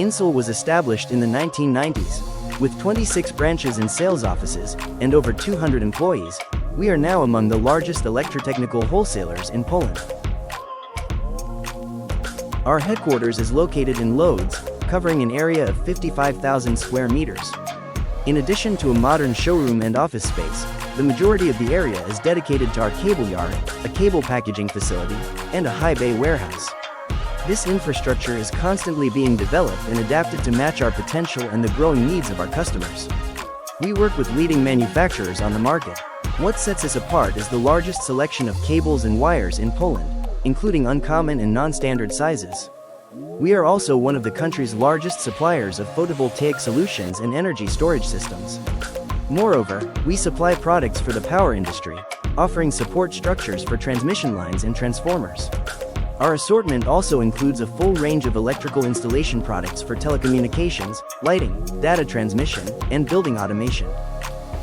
INSELL was established in the 1990s. With 26 branches and sales offices, and over 200 employees, we are now among the largest electrotechnical wholesalers in Poland. Our headquarters is located in Łódź, covering an area of 55,000 square meters. In addition to a modern showroom and office space, the majority of the area is dedicated to our cable yard, a cable packaging facility, and a high bay warehouse. This infrastructure is constantly being developed and adapted to match our potential and the growing needs of our customers. We work with leading manufacturers on the market. What sets us apart is the largest selection of cables and wires in Poland, including uncommon and non-standard sizes. We are also one of the country's largest suppliers of photovoltaic solutions and energy storage systems. Moreover, we supply products for the power industry, offering support structures for transmission lines and transformers. Our assortment also includes a full range of electrical installation products for telecommunications, lighting, data transmission, and building automation.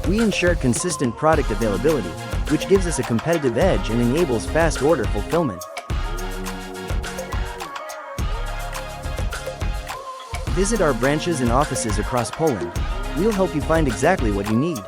We ensure consistent product availability, which gives us a competitive edge and enables fast order fulfillment. Visit our branches and offices across Poland. We'll help you find exactly what you need.